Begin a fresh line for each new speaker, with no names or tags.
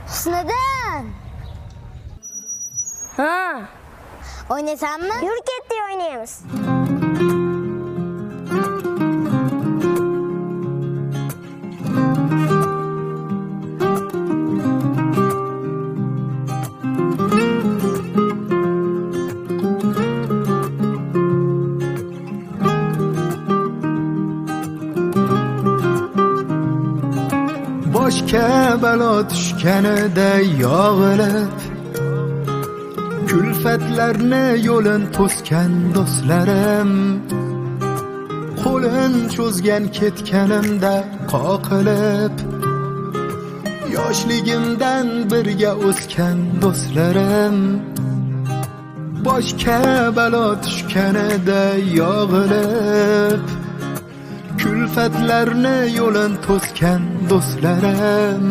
Husniddin.
Ha,
O'ynaysanmi?
yur ketdi o'ynaymiz.
Boshga balo tushganida yog'ilib kulfatlarni yo'lin to'sgan do'stlarim qo'lin cho'zgan ketganimda qoqilib yoshligimdan birga o'sgan do'stlarim boshga balo tushganida yog'ilib kulfatlarni yo'lin to'sgan do'stlarim